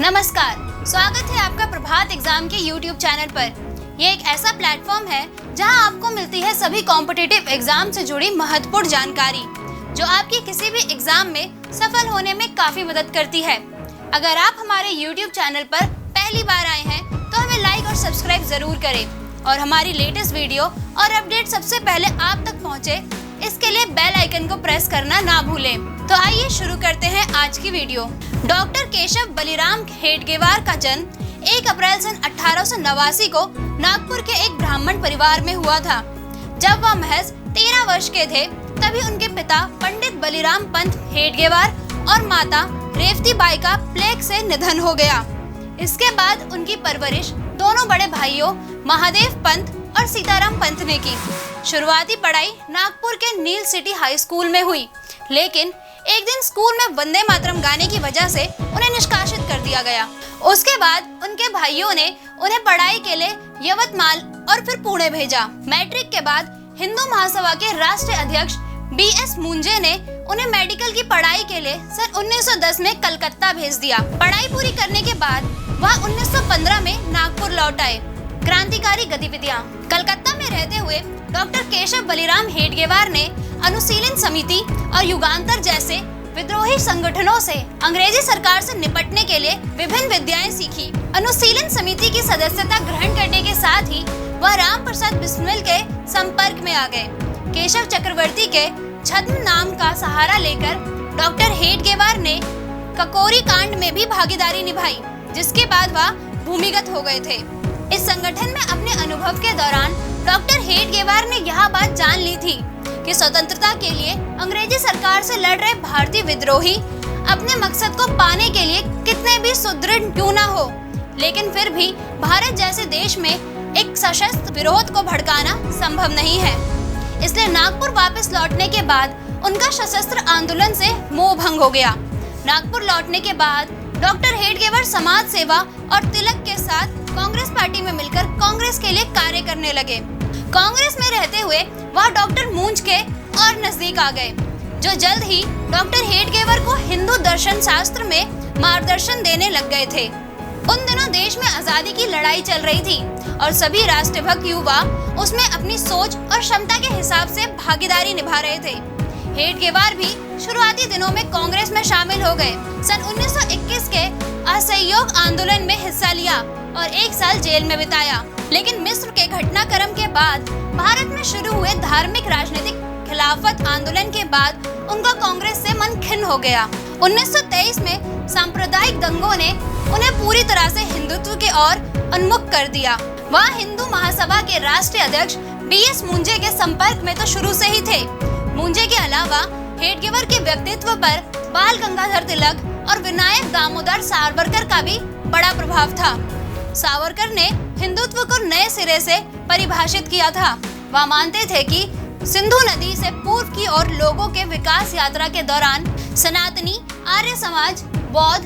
नमस्कार, स्वागत है आपका प्रभात एग्जाम के YouTube चैनल पर। ये एक ऐसा प्लेटफॉर्म है जहां आपको मिलती है सभी कॉम्पिटिटिव एग्जाम से जुड़ी महत्वपूर्ण जानकारी, जो आपकी किसी भी एग्जाम में सफल होने में काफी मदद करती है। अगर आप हमारे YouTube चैनल पर पहली बार आए हैं तो हमें लाइक और सब्सक्राइब जरूर करें और हमारी लेटेस्ट वीडियो और अपडेट सबसे पहले आप तक पहुँचे, इसके लिए बेल आइकन को प्रेस करना ना भूलें। तो आइए शुरू करते हैं आज की वीडियो। डॉक्टर केशव बलिराम हेडगेवार का जन्म 1 अप्रैल सन 1889 को नागपुर के एक ब्राह्मण परिवार में हुआ था। जब वह महज 13 वर्ष के थे तभी उनके पिता पंडित बलिराम पंत हेडगेवार और माता रेवती बाई का प्लेग से निधन हो गया। इसके बाद उनकी परवरिश दोनों बड़े भाइयों महादेव पंत और सीताराम पंत ने की। शुरुआती पढ़ाई नागपुर के नील सिटी हाई स्कूल में हुई, लेकिन एक दिन स्कूल में वंदे मातरम गाने की वजह से उन्हें निष्कासित कर दिया गया। उसके बाद उनके भाइयों ने उन्हें पढ़ाई के लिए यवतमाल और फिर पुणे भेजा। मैट्रिक के बाद हिंदू महासभा के राष्ट्रीय अध्यक्ष बीएस मुंजे ने उन्हें मेडिकल की पढ़ाई के लिए सन 1910 में कलकत्ता भेज दिया। पढ़ाई पूरी करने के बाद वह 1915 में नागपुर लौट आए। क्रांतिकारी गतिविधियां। कलकत्ता में रहते हुए डॉक्टर केशव बलिराम हेडगेवार ने अनुशीलन समिति और युगांतर जैसे विद्रोही संगठनों से अंग्रेजी सरकार से निपटने के लिए विभिन्न विद्याएं सीखी। अनुशीलन समिति की सदस्यता ग्रहण करने के साथ ही वह राम प्रसाद बिस्मिल के संपर्क में आ गए। केशव चक्रवर्ती के छद्म नाम का सहारा लेकर डॉक्टर हेडगेवार ने ककोरी कांड में भी भागीदारी निभाई, जिसके बाद वह भूमिगत हो गए थे। इस संगठन में अपने अनुभव के दौरान डॉक्टर हेडगेवार ने यह बात जान ली थी कि स्वतंत्रता के लिए अंग्रेजी सरकार से लड़ रहे भारतीय विद्रोही अपने मकसद को पाने के लिए कितने भी सुदृढ़ क्यों ना हो, लेकिन फिर भी भारत जैसे देश में एक सशस्त्र विरोध को भड़काना संभव नहीं है। इसलिए नागपुर वापस लौटने के बाद उनका सशस्त्र आंदोलन से मोह भंग हो गया। नागपुर लौटने के बाद डॉक्टर हेडगेवार समाज सेवा और तिलक के साथ कांग्रेस पार्टी में मिलकर कांग्रेस के लिए कार्य करने लगे। कांग्रेस में रहते हुए वह डॉक्टर मूंज के और नजदीक आ गए, जो जल्द ही डॉक्टर हेडगेवार को हिंदू दर्शन शास्त्र में मार्गदर्शन देने लग गए थे। उन दिनों देश में आजादी की लड़ाई चल रही थी और सभी राष्ट्रभक्त युवा उसमें अपनी सोच और क्षमता के हिसाब से भागीदारी निभा रहे थे। हेडगेवार भी शुरुआती दिनों में कांग्रेस में शामिल हो गए। सन 1921 के असहयोग आंदोलन में हिस्सा लिया और 1 साल जेल में बिताया। लेकिन मिस्र के घटनाक्रम के बाद भारत में शुरू हुए धार्मिक राजनीतिक खिलाफत आंदोलन के बाद उनका कांग्रेस से मन खिन्न हो गया। 1923 में सांप्रदायिक दंगों ने उन्हें पूरी तरह से हिंदुत्व की ओर उन्मुख कर दिया। वह हिंदू महासभा के राष्ट्रीय अध्यक्ष बीएस मुंजे के संपर्क में तो शुरू से ही थे। मुंजे के अलावा हेडगेवार के व्यक्तित्व पर बाल गंगाधर तिलक और विनायक दामोदर सावरकर का भी बड़ा प्रभाव था। सावरकर ने हिंदुत्व को नए सिरे से परिभाषित किया था। वह मानते थे कि सिंधु नदी से पूर्व की ओर लोगों के विकास यात्रा के दौरान सनातनी, आर्य समाज, बौद्ध,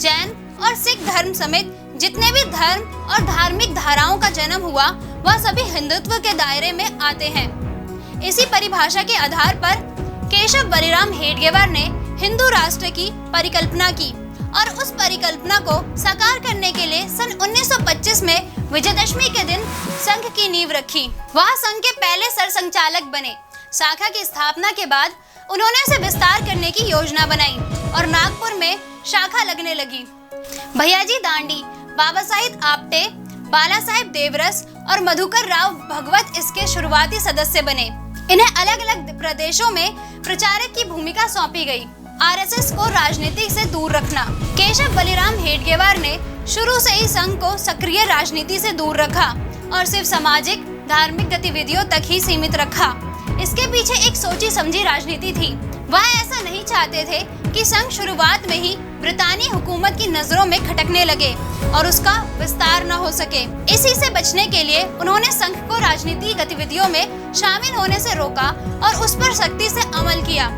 जैन और सिख धर्म समेत जितने भी धर्म और धार्मिक धाराओं का जन्म हुआ, वह सभी हिंदुत्व के दायरे में आते हैं। इसी परिभाषा के आधार पर केशव बलिराम हेडगेवार ने हिंदू राष्ट्र की परिकल्पना की और उस परिकल्पना को साकार करने के लिए सन 1925 में विजयदशमी के दिन संघ की नींव रखी। वह संघ के पहले सरसंघचालक बने। शाखा की स्थापना के बाद उन्होंने उसे विस्तार करने की योजना बनाई और नागपुर में शाखा लगने लगी। भैयाजी दांडी, बाबा साहिब आपटे, बाला साहेब देवरस और मधुकर राव भगवत इसके शुरुआती सदस्य बने। इन्हें अलग अलग प्रदेशों में प्रचारक की भूमिका सौंपी गई। आरएसएस को राजनीति से दूर रखना। केशव बलिराम हेडगेवार ने शुरू से ही संघ को सक्रिय राजनीति से दूर रखा और सिर्फ सामाजिक धार्मिक गतिविधियों तक ही सीमित रखा। इसके पीछे एक सोची समझी राजनीति थी। वह ऐसा नहीं चाहते थे कि संघ शुरुआत में ही ब्रितानी हुकूमत की नजरों में खटकने लगे और उसका विस्तार न हो सके। इसी से बचने के लिए उन्होंने संघ को राजनीतिक गतिविधियों में शामिल होने से रोका और उस पर सख्ती से अमल किया।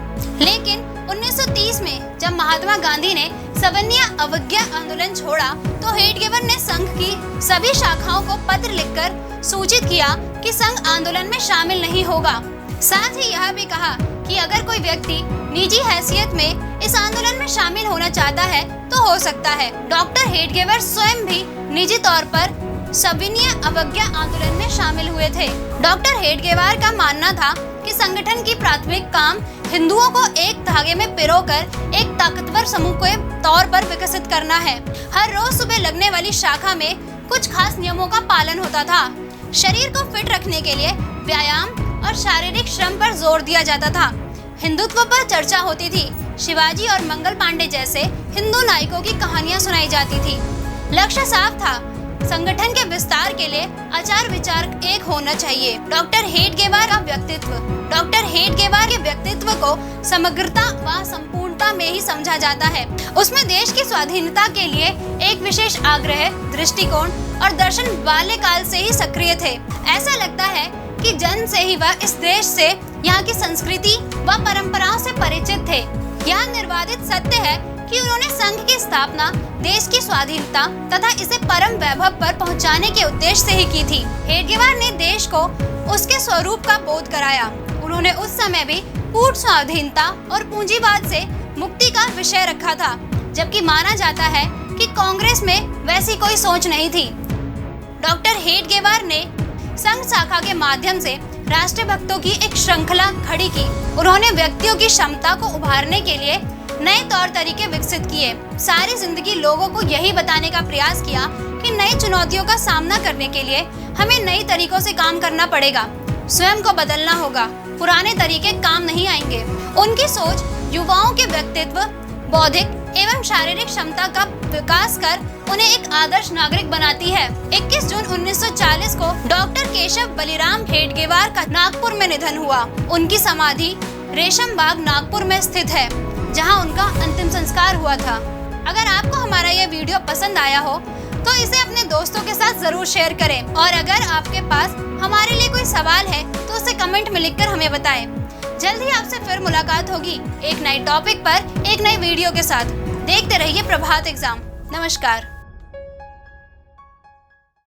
लेकिन 1930 में जब महात्मा गांधी ने सवर्णीय अवज्ञा आंदोलन छोड़ा तो हेडगेवार ने संघ की सभी शाखाओं को पत्र लिखकर सूचित किया कि संघ आंदोलन में शामिल नहीं होगा। साथ ही यह भी कहा कि अगर कोई व्यक्ति निजी हैसियत में इस आंदोलन में शामिल होना चाहता है तो हो सकता है। डॉक्टर हेडगेवार स्वयं भी निजी तौर पर सविनय अवज्ञा आंदोलन में शामिल हुए थे। डॉक्टर हेडगेवार का मानना था कि संगठन की प्राथमिक काम हिंदुओं को एक धागे में पिरोकर एक ताकतवर समूह के तौर पर विकसित करना है। हर रोज सुबह लगने वाली शाखा में कुछ खास नियमों का पालन होता था। शरीर को फिट रखने के लिए व्यायाम और शारीरिक श्रम पर जोर दिया जाता था। हिंदुत्व पर चर्चा होती थी। शिवाजी और मंगल पांडे जैसे हिंदू नायकों की कहानियां सुनाई जाती थी। लक्ष्य साफ था, संगठन के विस्तार के लिए आचार विचार एक होना चाहिए। डॉक्टर हेडगेवार के व्यक्तित्व को समग्रता व संपूर्णता में ही समझा जाता है। उसमें देश की स्वाधीनता के लिए एक विशेष आग्रह, दृष्टिकोण और दर्शन बाल्यकाल से ही सक्रिय थे। ऐसा लगता है कि जन्म से ही वह इस देश से, यहाँ की संस्कृति व परंपराओं से परिचित थे। यह निर्वादित सत्य है कि उन्होंने संघ की स्थापना देश की स्वाधीनता तथा इसे परम वैभव पर पहुंचाने के उद्देश्य से ही की थी। हेडगेवार ने देश को उसके स्वरूप का बोध कराया। उन्होंने उस समय भी पूर्ण स्वाधीनता और पूंजीवाद से मुक्ति का विषय रखा था, जबकि माना जाता है कि कांग्रेस में वैसी कोई सोच नहीं थी। डॉक्टर हेडगेवार ने संघ शाखा के माध्यम से राष्ट्रभक्तों की एक श्रृंखला खड़ी की। उन्होंने व्यक्तियों की क्षमता को उभारने के लिए नए तौर तरीके विकसित किए। सारी जिंदगी लोगों को यही बताने का प्रयास किया कि नई चुनौतियों का सामना करने के लिए हमें नई तरीकों से काम करना पड़ेगा। स्वयं को बदलना होगा, पुराने तरीके काम नहीं आएंगे। उनकी सोच युवाओं के व्यक्तित्व, बौद्धिक एवं शारीरिक क्षमता का विकास कर उन्हें एक आदर्श नागरिक बनाती है। 21 जून 1940 को डॉक्टर केशव बलिराम हेडगेवार का नागपुर में निधन हुआ। उनकी समाधि रेशम बाग नागपुर में स्थित है, जहां उनका अंतिम संस्कार हुआ था। अगर आपको हमारा यह वीडियो पसंद आया हो तो इसे अपने दोस्तों के साथ जरूर शेयर करें, और अगर आपके पास हमारे लिए कोई सवाल है तो उसे कमेंट में लिखकर हमें बताएं। जल्द ही आपसे फिर मुलाकात होगी एक नए टॉपिक पर, एक नए वीडियो के साथ। देखते रहिए प्रभात एग्जाम। नमस्कार।